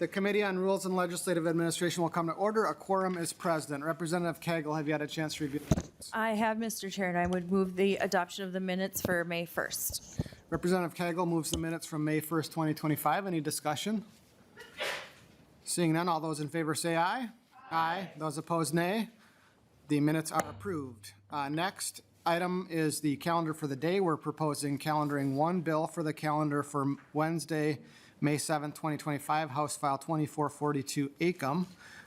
The Committee on Rules and Legislative Administration will come to order. A quorum is present. Representative Cagle, have you had a chance to review the minutes? I have, Mr. Chair, and I would move the adoption of the minutes for May 1st. Representative Cagle moves the minutes from May 1st, 2025. Any discussion? Seeing none, all those in favor say aye. Aye. Those opposed, nay. The minutes are approved. Next item is the calendar for the day. We're proposing calendaring one bill for the calendar for Wednesday, May 7th, 2025, House File 2442 ACOM.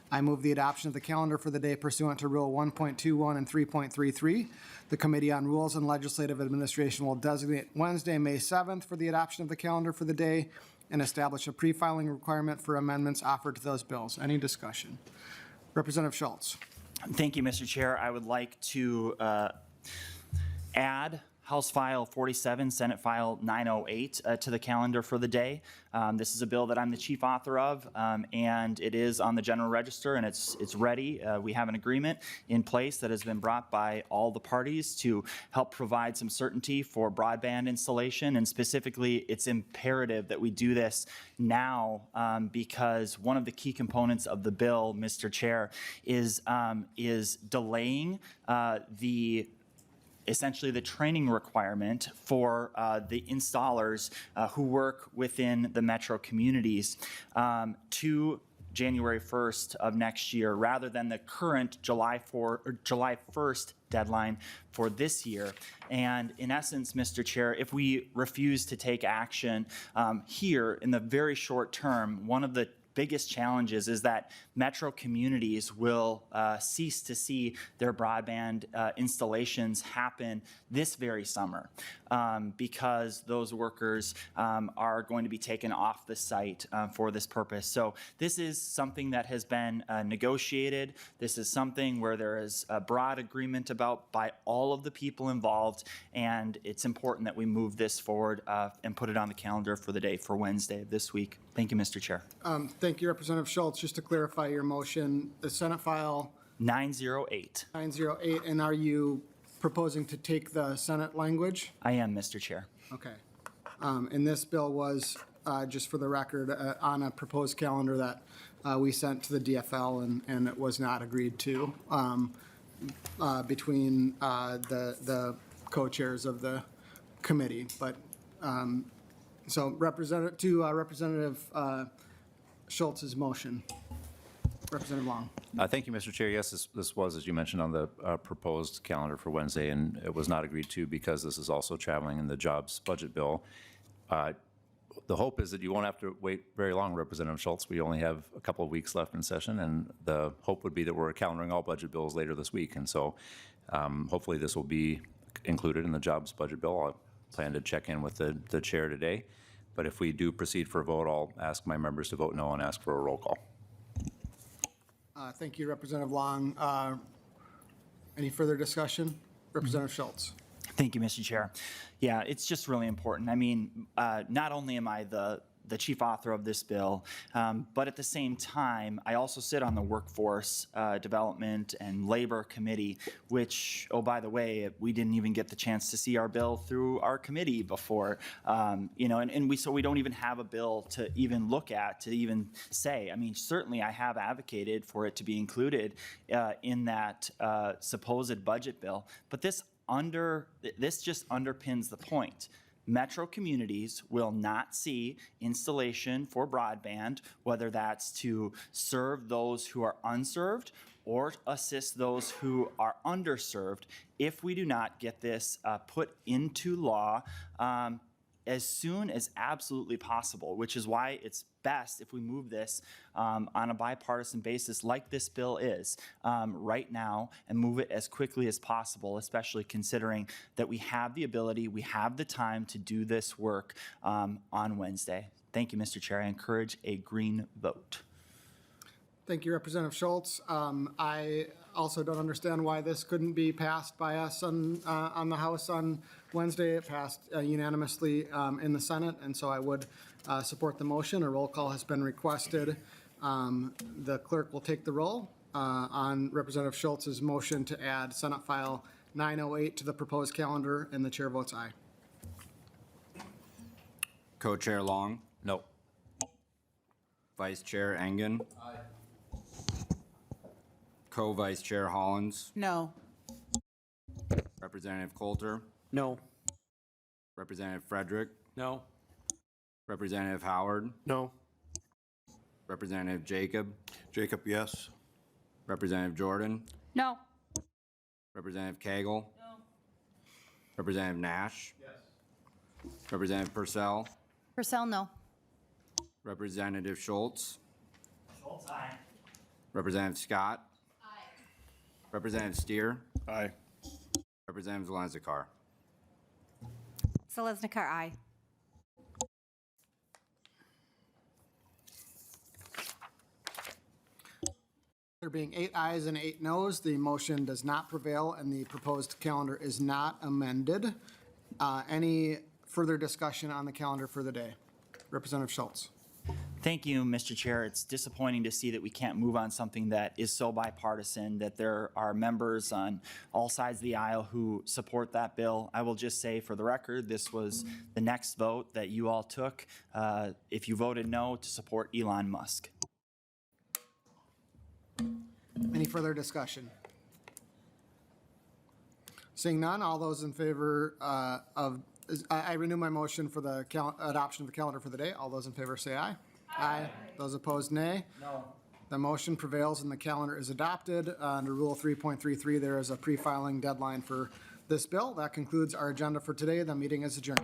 I move the adoption of the calendar for the day pursuant to Rule 1.21 and 3.33. The Committee on Rules and Legislative Administration will designate Wednesday, May 7th for the adoption of the calendar for the day and establish a pre-filing requirement for amendments offered to those bills. Any discussion? Representative Schultz. Thank you, Mr. Chair. I would like to add House File 47, Senate File 908 to the calendar for the day. This is a bill that I'm the chief author of, and it is on the General Register, and it's ready. We have an agreement in place that has been brought by all the parties to help provide some certainty for broadband installation, and specifically, it's imperative that we do this now because one of the key components of the bill, Mr. Chair, is delaying essentially the training requirement for the installers who work within the metro communities to January 1st of next year, rather than the current July 1st deadline for this year. And in essence, Mr. Chair, if we refuse to take action here in the very short term, one of the biggest challenges is that metro communities will cease to see their broadband installations happen this very summer because those workers are going to be taken off the site for this purpose. So this is something that has been negotiated. This is something where there is a broad agreement about by all of the people involved, and it's important that we move this forward and put it on the calendar for the day for Wednesday of this week. Thank you, Mr. Chair. Thank you, Representative Schultz. Just to clarify your motion, the Senate File 908. 908, and are you proposing to take the Senate language? I am, Mr. Chair. Okay. And this bill was, just for the record, on a proposed calendar that we sent to the DFL, and it was not agreed to between the co-chairs of the committee. But so Representative Schultz's motion. Representative Long. Thank you, Mr. Chair. Yes, this was, as you mentioned, on the proposed calendar for Wednesday, and it was not agreed to because this is also traveling in the jobs budget bill. The hope is that you won't have to wait very long, Representative Schultz. We only have a couple of weeks left in session, and the hope would be that we're calendaring all budget bills later this week. And so hopefully this will be included in the jobs budget bill. I plan to check in with the chair today. But if we do proceed for a vote, I'll ask my members to vote no and ask for a roll call. Thank you, Representative Long. Any further discussion? Representative Schultz. Thank you, Mr. Chair. Yeah, it's just really important. I mean, not only am I the chief author of this bill, but at the same time, I also sit on the Workforce Development and Labor Committee, which, oh, by the way, we didn't even get the chance to see our bill through our committee before, so we don't even have a bill to even look at, to even say. I mean, certainly I have advocated for it to be included in that supposed budget bill, but this just underpins the point. Metro communities will not see installation for broadband, whether that's to serve those who are unserved or assist those who are underserved, if we do not get this put into law as soon as absolutely possible, which is why it's best if we move this on a bipartisan basis like this bill is right now, and move it as quickly as possible, especially considering that we have the ability, we have the time to do this work on Wednesday. Thank you, Mr. Chair. I encourage a green vote. Thank you, Representative Schultz. I also don't understand why this couldn't be passed by us on the House on Wednesday. It passed unanimously in the Senate, and so I would support the motion. A roll call has been requested. The clerk will take the roll on Representative Schultz's motion to add Senate File 908 to the proposed calendar, and the chair votes aye. Co-Chair Long. No. Vice Chair Engen. Co-Vice Chair Hollins. No. Representative Coulter. No. Representative Frederick. No. Representative Howard. No. Representative Jacob. Jacob, yes. Representative Jordan. No. Representative Cagle. No. Representative Nash. Yes. Representative Purcell. Purcell, no. Representative Schultz. Schultz, aye. Representative Scott. Aye. Representative Steer. Aye. Representative Zelenzikar. Zeleznikar, aye. There being 8 ayes and 8 noes, the motion does not prevail and the proposed calendar is not amended. Any further discussion on the calendar for the day? Representative Schultz. Thank you, Mr. Chair. It's disappointing to see that we can't move on something that is so bipartisan, that there are members on all sides of the aisle who support that bill. I will just say for the record, this was the next vote that you all took if you voted no to support Elon Musk. Any further discussion? Seeing none, all those in favor I renew my motion for the adoption of the calendar for the day. All those in favor say aye. Aye. Those opposed, nay. No. The motion prevails and the calendar is adopted. Under Rule 3.33, there is a pre-filing deadline for this bill. That concludes our agenda for today. The meeting is adjourned.